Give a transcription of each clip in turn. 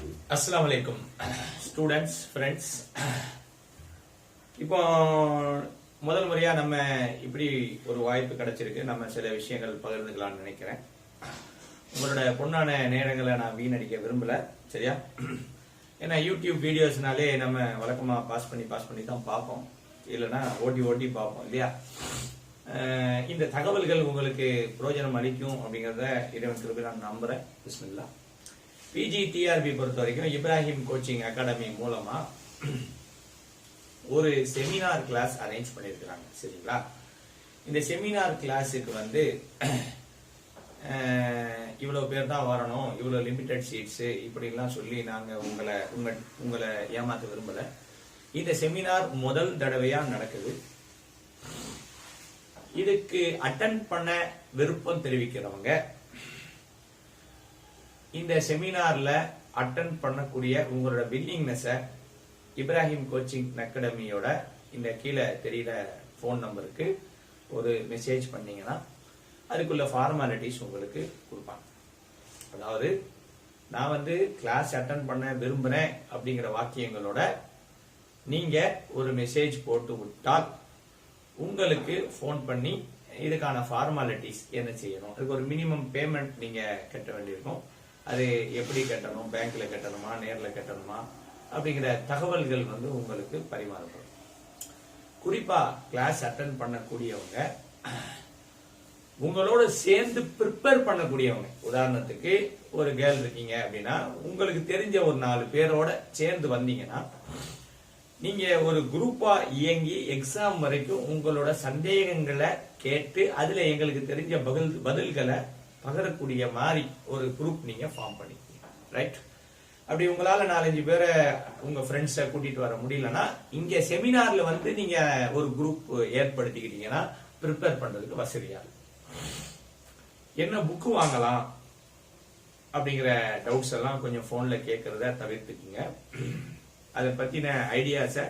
Assalamu alaikum students, friends. இப்போ முதல் முறையா நம்ம இப்படி ஒரு வாய்ப்பு கிடைச்சிருக்கு. நம்ம சில விஷயங்கள் பகிர்ந்துக்கலாம்னு நினைக்கிறேன். உங்களோட பொன்னான நேரங்களை நான் வீணடிக்க விரும்பல, சரியா? ஏன்னா யூடியூப் வீடியோஸ்னாலே நம்ம வழக்கமா பாஸ் பண்ணி தான் பார்ப்போம், இல்லைன்னா ஓட்டி பார்ப்போம் இல்லையா? இந்த தகவல்கள் உங்களுக்கு பிரயோஜனம் அளிக்கும் அப்படிங்கிறத இறைவன் கிருபையால நான் நம்புறேன். பிஸ்மில்லா. Pgtrb பொறுத்த வரைக்கும் இப்ராஹிம் கோச்சிங் அகாடமி மூலமா ஒரு செமினார் கிளாஸ் அரேஞ்ச் பண்ணிருக்கிறாங்க, சரிங்களா? இந்த செமினார் கிளாஸுக்கு இவ்வளவு பேர் தான் வரணும், இவ்வளவு லிமிடெட் சீட்ஸ் இப்படிலாம் சொல்லி நாங்க உங்களை ஏமாத்த விரும்பல. இந்த செமினார் முதல் தடவையா நடக்குது. இதுக்கு அட்டெண்ட் பண்ண விருப்பம் தெரிவிக்கிறவங்க இந்த செமினார்ல அட்டெண்ட் பண்ணக்கூடிய உங்களோட வில்லிங்னஸ இப்ராஹிம் கோச்சிங் அகாடமியோட இந்த கீழே தெரியுற போன் நம்பருக்கு ஒரு மெசேஜ் பண்ணீங்கன்னா அதுக்குள்ள ஃபார்மாலிட்டிஸ் உங்களுக்கு கொடுப்பாங்க. அதாவது நான் கிளாஸ் அட்டெண்ட் பண்ண விரும்புறேன் அப்படிங்கிற வாக்கியங்களோட நீங்க ஒரு மெசேஜ் போட்டு விட்டால் உங்களுக்கு போன் பண்ணி இதுக்கான ஃபார்மாலிட்டிஸ் என்ன செய்யணும், அதுக்கு ஒரு மினிமம் பேமெண்ட் நீங்க கட்ட வேண்டியிருக்கும். அது எப்படி கட்டணும், பேங்க்ல கட்டணுமா, நேர்ல கட்டணுமா அப்படிங்கிற தகவல்கள் உங்களுக்கு பரிமாறப்படும். குறிப்பா கிளாஸ் அட்டெண்ட் பண்ணக்கூடியவங்க உங்களோட சேர்ந்து ப்ரிப்பேர் பண்ணக்கூடியவங்க. உதாரணத்துக்கு ஒரு கேர்ள் இருக்கீங்க அப்படின்னா உங்களுக்கு தெரிஞ்ச ஒரு 4 பேரோட சேர்ந்து வந்தீங்கன்னா நீங்க ஒரு குரூப்பா இயங்கி எக்ஸாம் வரைக்கும் உங்களோட சந்தேகங்களை கேட்டு அதுல எங்களுக்கு தெரிஞ்ச பதில்களை பகரக்கூடிய மாதிரி ஒரு குரூப் நீங்க ஃபார்ம் பண்ணிக்கீங்க, ரைட்? அப்படி உங்களால 4-5 பேரை உங்க ஃப்ரெண்ட்ஸை கூட்டிட்டு வர முடியலன்னா இங்க செமினார்ல நீங்க ஒரு குரூப் ஏற்படுத்திக்கிட்டீங்கன்னா ப்ரிப்பேர் பண்றதுக்கு வசதியா இருக்கும். என்ன புக்கு வாங்கலாம் அப்படிங்கிற டவுட்ஸ் எல்லாம் கொஞ்சம் போன்ல கேட்கறத தவிர்த்துக்குங்க. அதை பத்தின ஐடியாஸை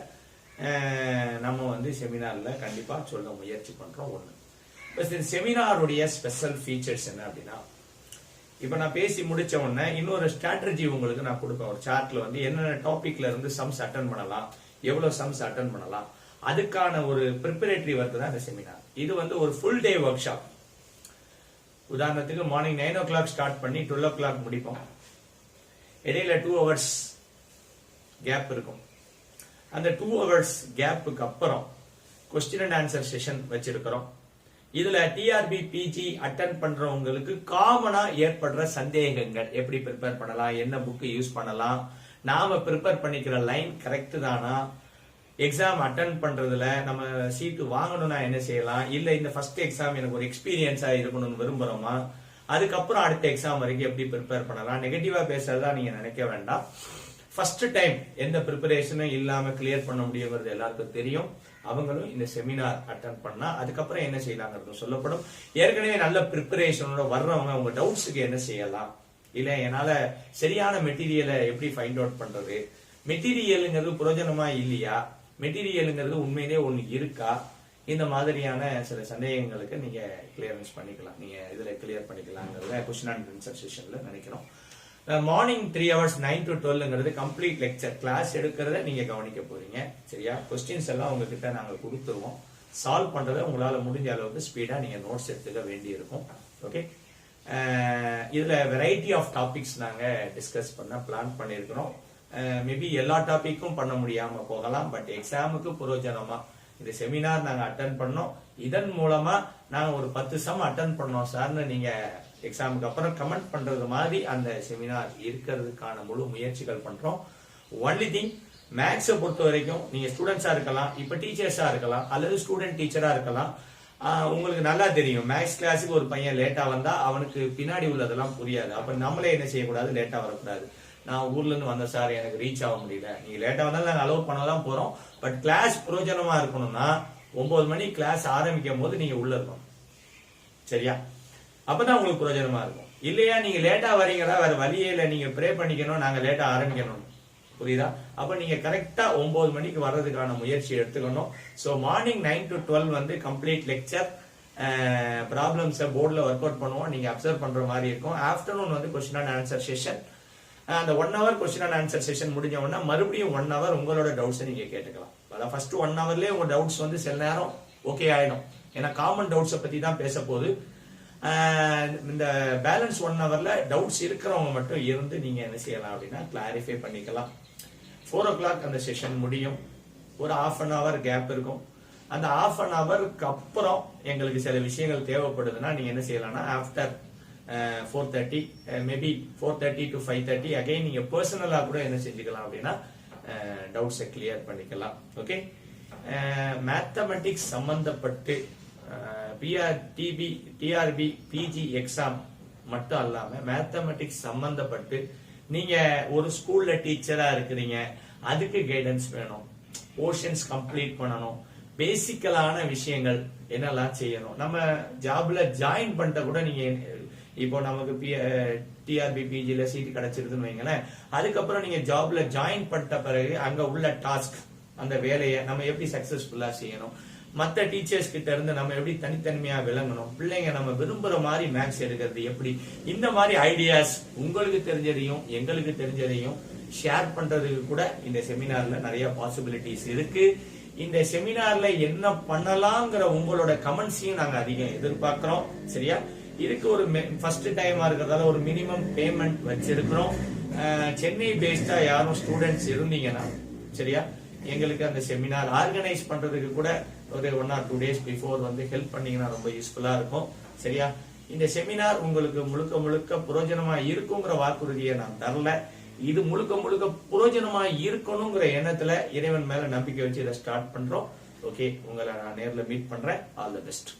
நம்ம செமினார்ல கண்டிப்பா சொல்ல முயற்சி பண்றோம். ஒண்ணு, செமினாருடைய ஸ்பெஷல் ஃபீச்சர்ஸ் என்ன அப்படின்னா, இப்ப நான் பேசி முடிச்ச உடனே இன்னொரு ஸ்ட்ராட்டஜி உங்களுக்கு நான் கொடுப்பேன். ஒரு சார்ட்ல என்னென்ன டாபிக்ல இருந்து சம்ஸ் அட்டன் பண்ணலாம், எவ்வளவு சம்ஸ் அட்டன் பண்ணலாம், அதுக்கான ஒரு ப்ரிப்பரேட்டரி ஒர்க் தான் இந்த செமினார். இது ஒரு ஃபுல் டே ஒர்க் ஷாப். உதாரணத்துக்கு மார்னிங் 9 o'clock ஸ்டார்ட் பண்ணி 12 o'clock முடிப்போம். இடையில 2 hours கேப் இருக்கும். அந்த 2 hours கேப்புக்கு அப்புறம் கொஸ்டின் அண்ட் ஆன்சர் செஷன் வச்சிருக்கிறோம். இதுல டிஆர்பி பிஜி அட்டெண்ட் பண்றவங்களுக்கு காமனா ஏற்படுற சந்தேகங்கள், எப்படி ப்ரிப்பேர் பண்ணலாம், என்ன புக் யூஸ் பண்ணலாம், நாம ப்ரிப்பேர் பண்ணிக்கிற லைன் கரெக்ட் தானா, எக்ஸாம் அட்டெண்ட் பண்றதுல நம்ம சீட்டு வாங்கணும்னா என்ன செய்யலாம், இல்ல இந்த ஃபர்ஸ்ட் எக்ஸாம் எனக்கு ஒரு எக்ஸ்பீரியன்ஸா இருக்கணும்னு விரும்புறோமா, அதுக்கப்புறம் அடுத்த எக்ஸாம் வரைக்கும் எப்படி ப்ரிப்பேர் பண்ணலாம். நெகட்டிவா பேசுறதா நீங்க நினைக்க வேண்டாம். ஃபர்ஸ்ட் டைம் எந்த ப்ரிப்பரேஷனும் இல்லாம கிளியர் பண்ண முடியுங்கிறது எல்லாருக்கும் தெரியும். அவங்களும் இந்த செமினார் அட்டெண்ட் பண்ணா அதுக்கப்புறம் என்ன செய்யலாங்கிறது சொல்லப்படும். ஏற்கனவே நல்ல ப்ரிப்பரேஷனோட வர்றவங்க உங்க டவுட்ஸுக்கு என்ன செய்யலாம், இல்ல என்னால சரியான மெட்டீரியலை எப்படி ஃபைண்ட் அவுட் பண்றது, மெட்டீரியலுங்கிறது பிரயோஜனமா இல்லையா, மெட்டீரியலுங்கிறது உண்மையிலே ஒண்ணு இருக்கா, இந்த மாதிரியான சில சந்தேகங்களுக்கு நீங்க கிளியரன்ஸ் பண்ணிக்கலாம், நீங்க இதுல கிளியர் பண்ணிக்கலாங்கிறத கொஸ்டின் அண்ட் ஆன்சர் செஷன்ல நினைக்கிறோம். Morning 3 hours 9 to 12 complete lecture class எடுக்கிறத நீங்க கவனிக்க போறீங்க, சரியா? கொஸ்டின்ஸ் எல்லாம் உங்ககிட்ட நாங்க கொடுத்துருவோம். சால்வ் பண்றதை உங்களால முடிஞ்ச அளவுக்கு ஸ்பீடா நீங்க நோட்ஸ் எடுத்துக்க வேண்டி இருக்கும். ஓகே, இதுல வெரைட்டி ஆஃப் டாபிக்ஸ் நாங்க டிஸ்கஸ் பண்ண பிளான் பண்ணிருக்கிறோம். மேபி எல்லா டாபிக்கும் பண்ண முடியாம போகலாம், பட் எக்ஸாமுக்கு பிரயோஜனமா இந்த செமினார் நாங்க அட்டெண்ட் பண்ணோம். இதன் மூலமா நாங்க ஒரு 10 சம் அட்டெண்ட் பண்ணோம் சார்னு நீங்க எக்ஸாமுக்கு அப்புறம் கமெண்ட் பண்றது மாதிரி அந்த செமினார் இருக்கிறதுக்கான முழு முயற்சிகள் பண்றோம். ஒன்லி திங், மேக்ஸை பொறுத்த வரைக்கும் நீங்க ஸ்டூடெண்ட்ஸா இருக்கலாம், இப்ப டீச்சர்ஸா இருக்கலாம், அல்லது ஸ்டூடெண்ட் டீச்சரா இருக்கலாம். உங்களுக்கு நல்லா தெரியும், மேக்ஸ் கிளாஸுக்கு ஒரு பையன் லேட்டா வந்தா அவனுக்கு பின்னாடி உள்ளதெல்லாம் புரியாது. அப்ப நம்மளே என்ன செய்யக்கூடாது, லேட்டா வரக்கூடாது. நான் ஊர்ல இருந்து வந்த சார் எனக்கு ரீச் ஆக முடியல, நீங்க லேட்டா வந்தாலும் நாங்க அலோவ் பண்ணதான் போறோம். பட் கிளாஸ் பிரயோஜனமா இருக்கணும்னா 9 மணி கிளாஸ் ஆரம்பிக்கும் போது நீங்க உள்ள இருக்கணும், சரியா? அப்பதான் உங்களுக்கு பிரயோஜனமா இருக்கும். இல்லையா நீங்க லேட்டா வரீங்களா, வேற வழியே இல்ல, நீங்க ப்ரே பண்ணிக்கணும், நாங்க லேட்டா ஆரம்பிக்கணும், புரியுதா? அப்ப நீங்க கரெக்டா 9 மணிக்கு வர்றதுக்கான முயற்சி எடுத்துக்கணும். So morning 9 to 12 complete lecture, ப்ராப்ளம்ஸை போர்டில் ஒர்க் அவுட் பண்ணுவோம், நீங்க அப்சர்வ் பண்ற மாதிரி இருக்கும். Afternoon question and answer session. அந்த 1 hour question and answer session முடிஞ்ச உடனே மறுபடியும் 1 hour உங்களோட டவுட்ஸை நீங்க கேட்டுக்கலாம். அதான் ஃபர்ஸ்ட் 1 hourலயே உங்க டவுட்ஸ் வந்து சில நேரம் ஓகே ஆயிடும். ஏன்னா காமன் டவுட்ஸை பத்தி தான் பேச போகுது. இந்த பேலன்ஸ் 1 hourல டவுட்ஸ் இருக்கிறவங்க மட்டும் இருந்து நீங்க என்ன செய்யலாம் அப்படின்னா கிளாரிஃபை பண்ணிக்கலாம். 4 o'clock அந்த செஷன் முடியும். ஒரு half an hour கேப் இருக்கும். அந்த half an hourக்கு அப்புறம் எங்களுக்கு சில விஷயங்கள் தேவைப்படுதுன்னா நீங்க என்ன செய்யலாம்னா ஆஃப்டர் 4:30 மேபி 4:30 to 5:30 அகைன் நீங்க பர்சனலா கூட என்ன செஞ்சுக்கலாம் அப்படின்னா டவுட்ஸை கிளியர் பண்ணிக்கலாம். ஓகே, மேத்தமெட்டிக்ஸ் சம்பந்தப்பட்டு Pgtrb PG எக்ஸாம் மட்டும் அல்லாம மேத்தமெட்டிக்ஸ் சம்பந்தப்பட்டு நீங்க ஒரு ஸ்கூல்ல டீச்சரா இருக்கிறீங்க, அதுக்கு கைடன்ஸ் வேணும், போர்ஷன்ஸ் கம்ப்ளீட் பண்ணணும், பேசிக்கலான விஷயங்கள் என்னெல்லாம் செய்யணும், நம்ம ஜாப்ல ஜாயின் பண்ணிட்ட கூட நீங்க இப்போ நமக்கு டிஆர்பி பிஜில சீட் கிடைச்சிருக்குன்னு வைங்களேன், அதுக்கப்புறம் நீங்க ஜாப்ல ஜாயின் பண்ணிட்ட பிறகு அங்க உள்ள டாஸ்க் அந்த வேலையை நம்ம எப்படி சக்சஸ்ஃபுல்லா செய்யணும், மற்ற டீச்சர்ஸ் கிட்ட இருந்து நம்ம எப்படி தனித்தன்மையா விளங்கணும், பிள்ளைங்க நம்ம விரும்புற மாதிரி மேக்ஸ் எடுக்கிறது எப்படி, இந்த மாதிரி ஐடியாஸ் உங்களுக்கு தெரிஞ்சதையும் எங்களுக்கு தெரிஞ்சதையும் ஷேர் பண்றதுக்கு கூட இந்த செமினார்ல நிறைய பாசிபிலிட்டிஸ் இருக்கு. இந்த செமினார்ல என்ன பண்ணலாங்கிற உங்களோட கமெண்ட்ஸையும் நாங்க அதிகம் எதிர்பார்க்கிறோம். சரியா, இதுக்கு ஒரு ஃபர்ஸ்ட் டைமா இருக்கிறதால ஒரு மினிமம் பேமெண்ட் வச்சிருக்கிறோம். சென்னை பேஸ்டா யாரும் ஸ்டூடெண்ட்ஸ் இருந்தீங்கன்னா சரியா, எங்களுக்கு அந்த செமினார் ஆர்கனைஸ் பண்றதுக்கு கூட ஒரு 1 or 2 days பிஃபோர் வந்து ஹெல்ப் பண்ணீங்கன்னா ரொம்ப யூஸ்ஃபுல்லா இருக்கும். சரியா, இந்த செமினார் உங்களுக்கு முழுக்க முழுக்க புரோஜனமா இருக்குங்கிற வாக்குறுதியை நான் தரல. இது முழுக்க முழுக்க புரோஜனமா இருக்கணுங்கிற எண்ணத்துல இறைவன் மேல நம்பிக்கை வச்சு இதை ஸ்டார்ட் பண்றோம். ஓகே, உங்களை நான் நேர்ல மீட் பண்றேன். All the best.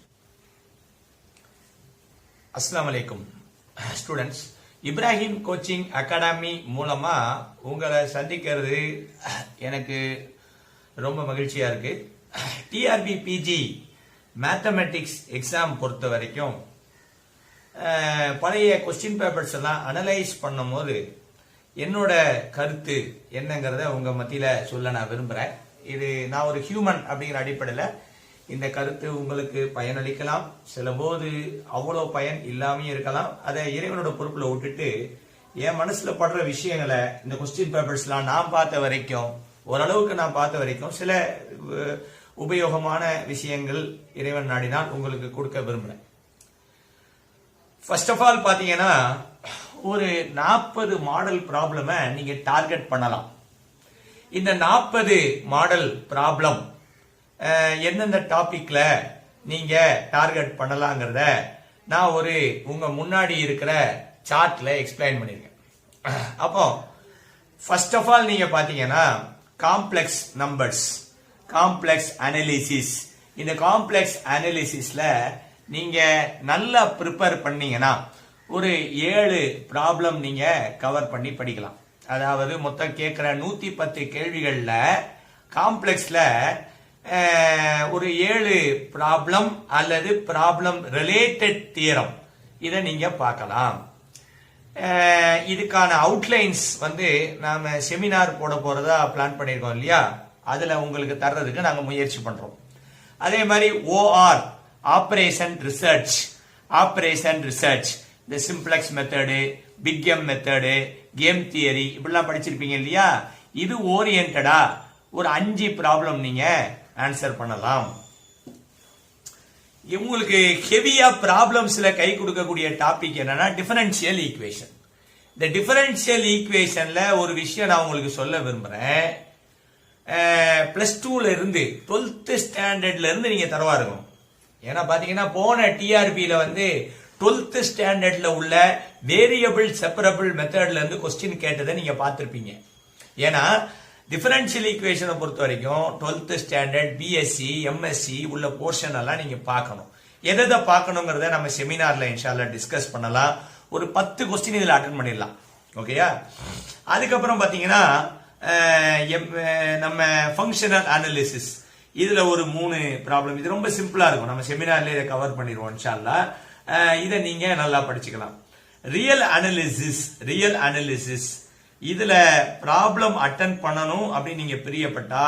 அஸ்ஸலாமு அலைக்கும் ஸ்டூடெண்ட்ஸ். இப்ராஹிம் கோச்சிங் அகாடமி மூலமா உங்களை சந்திக்கிறது எனக்கு ரொம்ப மகிழ்ச்சியா இருக்கு. டிஆர்பி பிஜி மேத்தமெட்டிக்ஸ் எக்ஸாம் பொறுத்த வரைக்கும் பழைய கொஸ்டின் பேப்பர்ஸ் எல்லாம் அனலைஸ் பண்ணும் போது என்னோட கருத்து என்னங்கிறத உங்க மத்தியில சொல்ல நான் விரும்புறேன். இது நான் ஒரு ஹியூமன் அப்படிங்கிற அடிப்படையில் இந்த கருத்து உங்களுக்கு பயனளிக்கலாம், சில போது அவ்வளோ பயன் இல்லாமையும் இருக்கலாம். அதை இறைவனோட பொறுப்புல விட்டுட்டு என் மனசுல படுற விஷயங்களை இந்த கொஸ்டின் பேப்பர்ஸ்லாம் நான் பார்த்த வரைக்கும், ஓரளவுக்கு நான் பார்த்த வரைக்கும் சில உபயோகமான விஷயங்கள் இறைவன் நாடினால் உங்களுக்கு கொடுக்க விரும்புறேன். ஃபர்ஸ்ட் ஆஃப் ஆல் பாத்தீங்கன்னா ஒரு 40 மாடல் ப்ராப்ளமை நீங்க டார்கெட் பண்ணலாம். இந்த 40 மாடல் ப்ராப்ளம் எந்தெந்த டாபிக்ல நீங்க டார்கெட் பண்ணலாங்கிறத நான் ஒரு உங்க முன்னாடி இருக்கிற சார்ட்ல எக்ஸ்பிளைன் பண்ணிருக்கேன். அப்போ ஃபர்ஸ்ட் ஆஃப் ஆல் நீங்க பாத்தீங்கன்னா காம்ப்ளெக்ஸ் நம்பர்ஸ், காம்ப்ளெக்ஸ் அனாலிசிஸ். இந்த காம்ப்ளெக்ஸ் அனாலிசிஸ்ல நீங்க நல்லா ப்ரிப்பேர் பண்ணீங்கன்னா ஒரு 7 ப்ராப்ளம் நீங்க கவர் பண்ணி படிக்கலாம். அதாவது மொத்தம் கேட்கிற 110 கேள்விகள்ல காம்ப்ளெக்ஸ்ல ஒரு 7 ப்ராப்ளம் அல்லது ப்ராப்ளம் ரிலேட்டட் தியரம் இதை நீங்க பார்க்கலாம். இதுக்கான அவுட்லைன்ஸ் வந்து நாம செமினார் போட போறதா பிளான் பண்ணிருக்கோம் இல்லையா, அதுல உங்களுக்கு தர்றதுக்கு நாங்க முயற்சி பண்றோம். அதே மாதிரி OR operation research, operation research, இந்த simplex method, big M method, game theory இப்படிலாம் படிச்சிருப்பீங்க இல்லையா, இது ஓரியன்டா ஒரு 5 ப்ராப்ளம் நீங்க ஆன்சர் பண்ணலாம். உங்களுக்கு ஹெவியா ப்ராப்ளம்ஸ்ல கை கொடுக்கக்கூடிய டாபிக் என்னன்னா டிஃபரன்ஷியல் ஈக்குவேஷன். இந்த டிஃபரன்ஷியல் ஈக்குவேஷன்ல ஒரு விஷயம் நான் உங்களுக்கு சொல்ல விரும்புறேன். +2ல இருந்து 12th ஸ்டாண்டர்ட்ல இருந்து நீங்க தரவா இருக்கணும். ஏன்னா பாத்தீங்கன்னா போன டிஆர்பியில வந்து 12th ஸ்டாண்டர்ட்ல உள்ள வேரியபிள் செப்பரபிள் மெத்தட்ல இருந்து கொஸ்டின் கேட்டதை நீங்க பார்த்திருப்பீங்க. ஏன்னா டிஃபரன்ஷியல் ஈக்குவேஷனை பொறுத்த வரைக்கும் 12th ஸ்டாண்டர்ட் பிஎஸ்சி எம்எஸ்சி உள்ள போர்ஷன் எல்லாம் நீங்க பார்க்கணும். எதை பார்க்கணுங்கிறத நம்ம செமினார்ல இன்ஷால்லா டிஸ்கஸ் பண்ணலாம். ஒரு 10 கொஸ்டின் இதுல அட்டென்ட் பண்ணிடலாம். ஓகேயா, அதுக்கப்புறம் பாத்தீங்கன்னா நம்ம ஃபங்க்ஷனல் அனாலிசிஸ், இதுல ஒரு 3 ப்ராப்ளம். இது ரொம்ப சிம்பிளா இருக்கும், நம்ம செமினார்ல இதை கவர் பண்ணிடுவோம் இன்ஷால்லா. இதை நீங்க நல்லா படிச்சுக்கலாம். ரியல் அனாலிசிஸ், ரியல் அனாலிசிஸ் இதுல ப்ராப்ளம் அட்டென்ட் பண்ணணும் அப்படின்னு நீங்க பிரியப்பட்டா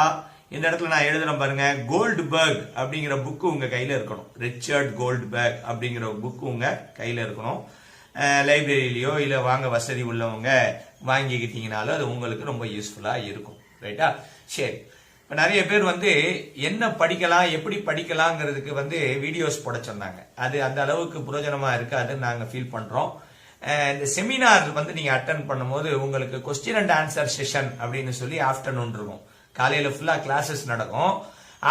இந்த இடத்துல நான் எழுதுறேன் பாருங்க, கோல்ட்பர்க் அப்படிங்கிற புக்கு உங்க கையில இருக்கணும். ரிச்சர்ட் கோல்ட்பர்க் அப்படிங்கிற புக்கு உங்க கையில இருக்கணும். லைப்ரரியிலயோ இல்ல வாங்க வசதி உள்ளவங்க வாங்கிக்கிட்டீங்கனாலும் அது உங்களுக்கு ரொம்ப யூஸ்ஃபுல்லா இருக்கும். ரைட்டா? சரி, இப்ப நிறைய பேர் என்ன படிக்கலாம் எப்படி படிக்கலாங்கிறதுக்கு வீடியோஸ் போட சொன்னாங்க. அது அந்த அளவுக்கு பிரயோஜனமா இருக்காதுன்னு நாங்க ஃபீல் பண்றோம். இந்த செமினார் நீங்க அட்டன் பண்ணும்போது உங்களுக்கு கொஸ்டின் அண்ட் ஆன்சர் செஷன் அப்படின்னு சொல்லி ஆஃப்டர்நூன் இருக்கும். காலையில ஃபுல்லா கிளாஸஸ் நடக்கும்.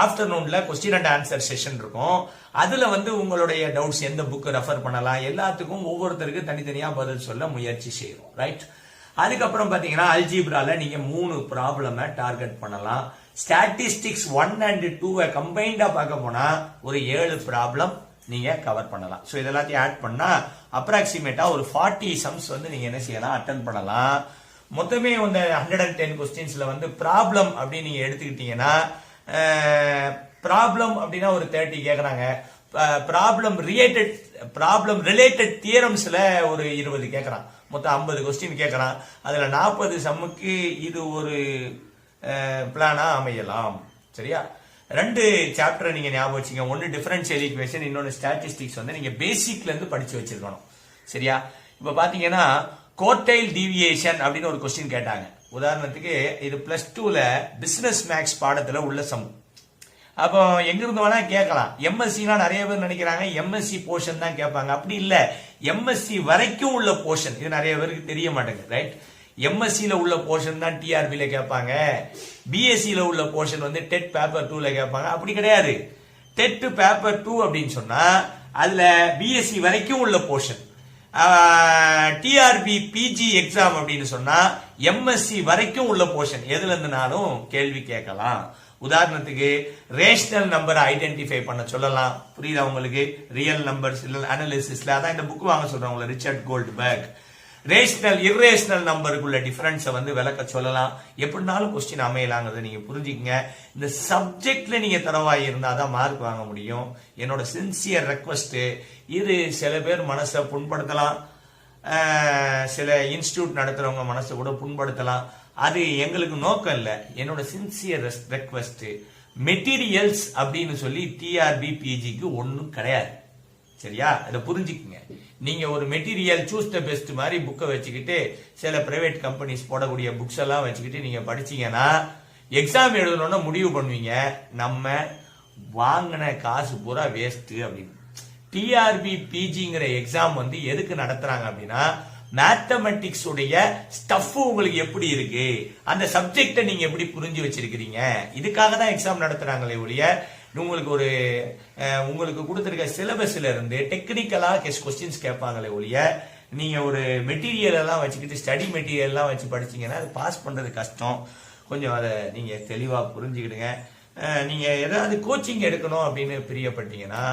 ஆஃப்டர்நூன்ல கொஸ்டின் அண்ட் ஆன்சர் செஷன் இருக்கும். அதுல உங்களுடைய டவுட்ஸ் எந்த புக் ரெஃபர் பண்ணலாம் எல்லாத்துக்கும் ஒவ்வொருத்தருக்கு தனித்தனியா பதில் சொல்ல முயற்சி செய்யறோம். ரைட்? அதுக்கப்புறம் பாத்தீங்கன்னா அல்ஜீப்ரால நீங்க 3 ப்ராப்ளம டார்கெட் பண்ணலாம். ஸ்டாட்டிஸ்டிக்ஸ் 1 and 2 கம்பைண்டா பார்க்க போனா ஒரு 7 ப்ராப்ளம் நீங்க கவர் பண்ணலாம். சோ இதெல்லாத்தையும் ஆட் பண்ணா அப்ராக்சிமேட்டா ஒரு 40 சம்ஸ் நீங்க என்ன செய்யலாம், அட்டன் பண்ணலாம். மொத்தமே 110 கொஸ்டின்ஸ்ல ப்ராப்ளம் அப்படின்னு நீங்க எடுத்துக்கிட்டீங்கன்னா ப்ராப்ளம் அப்படின்னா ஒரு 30 கேக்குறாங்க. ப்ராப்ளம் ரிலேட்டட் தியரம்ஸ்ல ஒரு 20 கேக்குறான். மொத்தம் 50 கொஸ்டின் கேக்குறான். அதுல 40 சம்முக்கு இது ஒரு பிளானா அமையலாம். சரியா? 2 சாப்டர் நீங்க ஞாபகம் வச்சுங்க. ஒன்னு டிஃபரன்ஷியல் ஈக்குவேஷன், இன்னொன்னு ஸ்டாட்டிஸ்டிக்ஸ் நீங்க பேசிக்ல இருந்து படிச்சு வச்சிருக்கணும். சரியா? இப்ப பாத்தீங்கன்னா கோர்டைல் டீவியேஷன் அப்படின்னு ஒரு கொஸ்டின் கேட்டாங்க. உதாரணத்துக்கு இது +2ல பிசினஸ் மேக்ஸ் பாடத்துல உள்ள சம். அப்போ எங்க இருந்து வேணா கேட்கலாம். எம்எஸ்சினா நிறைய பேர் நினைக்கிறாங்க எம்எஸ்சி போர்ஷன் தான் கேட்பாங்க. அப்படி இல்ல, எம்எஸ்சி வரைக்கும் உள்ள போர்ஷன் இது நிறைய பேருக்கு தெரிய மாட்டேங்குது. ரைட்? எம்எஸ்சில உள்ள போர்ஷன் தான் டிஆர்பில கேட்பாங்க. பிஎஸ்சில உள்ள போர்ஷன் டெட் பேப்பர் 2ல கேட்பாங்க. அப்படி கிடையாது. டெட் பேப்பர் 2 அப்படின்னு சொன்னா அதுல பிஎஸ்சி வரைக்கும் உள்ள போர்ஷன். டிஆர்பி பிஜி எக்ஸாம் அப்படின்னு சொன்னா எம்எஸ்சி வரைக்கும் உள்ள போர்ஷன். எதுல இருந்துனாலும் கேள்வி கேட்கலாம். உதாரணத்துக்கு ரேஷனல் நம்பரை ஐடென்டிஃபை பண்ண சொல்லலாம். புரியுதா உங்களுக்கு? ரியல் நம்பர்ஸ் அனாலிசிஸ்ல அதான் இந்த புக் வாங்க சொல்றாங்க ரிச்சர்ட் கோல்ட்பர்க். ரேஷனல் இர்ரேஷனல் நம்பருக்குள்ள டிஃபரன்ஸை விளக்க சொல்லலாம். எப்படினாலும் கொஸ்டின் அமையலாங்கிறத நீங்க புரிஞ்சுக்கங்க. இந்த சப்ஜெக்ட்ல நீங்க தரவாய் இருந்தாதான் மார்க் வாங்க முடியும். என்னோட சின்சியர் ரெக்வஸ்ட் இது. சில பேர் மனசை புண்படுத்தலாம், சில இன்ஸ்டிடியூட் நடத்துறவங்க மனசை கூட புண்படுத்தலாம். அது எங்களுக்கு நோக்கம் இல்ல. என்னோட சின்சியர் ரெக்வஸ்ட், மெட்டீரியல்ஸ் அப்படின்னு சொல்லி டிஆர்பி பிஜிக்கு ஒன்னும் கிடையாது. சரியா? அதை புரிஞ்சுக்குங்க. நீங்க ஒரு மெட்டீரியல் சூஸ் த பெஸ்ட் மாதிரி புக்கை வச்சுக்கிட்டு சில பிரைவேட் கம்பெனிஸ் போடக்கூடிய புக்ஸ் எல்லாம் வச்சுக்கிட்டு நீங்க படிச்சீங்கன்னா எக்ஸாம் எழுதணும்னு முடிவு பண்ணுவீங்க, நம்ம வாங்கின காசு பூரா வேஸ்ட் அப்படின்னு. டிஆர்பி பிஜிங்கிற எக்ஸாம் எதுக்கு நடத்துறாங்க அப்படின்னா மேத்தமெட்டிக்ஸ் உடைய ஸ்டஃப் உங்களுக்கு எப்படி இருக்கு, அந்த சப்ஜெக்ட நீங்க எப்படி புரிஞ்சு வச்சிருக்கீங்க, இதுக்காக தான் எக்ஸாம் நடத்துறாங்களே ஒழிய உங்களுக்கு கொடுத்திருக்க சிலபஸ்ல இருந்து டெக்னிக்கலா கொஸ்டின்ஸ் கேட்பாங்களே ஒழிய நீங்க ஒரு மெட்டீரியல் எல்லாம் வச்சுக்கிட்டு ஸ்டடி மெட்டீரியல் எல்லாம் வச்சு படிச்சீங்கன்னா அது பாஸ் பண்றது கஷ்டம். கொஞ்சம் அதை நீங்க தெளிவா புரிஞ்சுக்கிடுங்க. நீங்க ஏதாவது கோச்சிங் எடுக்கணும் அப்படின்னு பிரியப்பட்டீங்கன்னா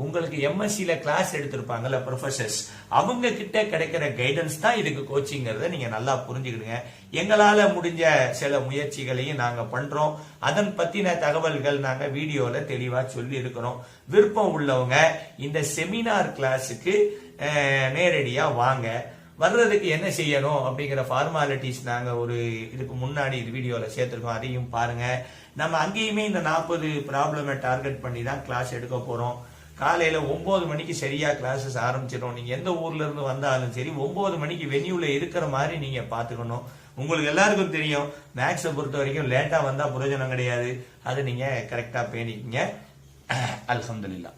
உங்களுக்கு எம்எஸ்சில கிளாஸ் எடுத்திருப்பாங்கல்ல ப்ரொஃபசர்ஸ், அவங்க கிட்ட கிடைக்கிற கைடன்ஸ் தான் இதுக்கு கோச்சிங்கிறத நீங்க நல்லா புரிஞ்சுக்கிடுங்க. எங்களால முடிஞ்ச சில முயற்சிகளையும் நாங்க பண்றோம். அதன் பத்தின தகவல்கள் நாங்க வீடியோல தெளிவா சொல்லி இருக்கிறோம். விருப்பம் உள்ளவங்க இந்த செமினார் கிளாஸுக்கு நேரடியா வாங்க. வர்றதுக்கு என்ன செய்யணும் அப்படிங்கிற ஃபார்மாலிட்டிஸ் நாங்க ஒரு இதுக்கு முன்னாடி இது வீடியோல சேர்த்திருக்கோம், அதையும் பாருங்க. நம்ம அங்கேயுமே இந்த 40 ப்ராப்ளமை டார்கெட் பண்ணி தான் கிளாஸ் எடுக்க போறோம். காலையில 9 மணிக்கு சரியா கிளாஸஸ் ஆரம்பிச்சிடும். நீங்க எந்த ஊர்ல இருந்து வந்தாலும் சரி 9 மணிக்கு வென்யூல இருக்கிற மாதிரி நீங்க பாத்துக்கணும். உங்களுக்கு எல்லாருக்கும் தெரியும் மேக்ஸை பொறுத்த வரைக்கும் லேட்டா வந்தா பிரயோஜனம் கிடையாது. அது நீங்க கரெக்டா பேணிக்கீங்க. அல்ஹம்துலில்லாஹ்.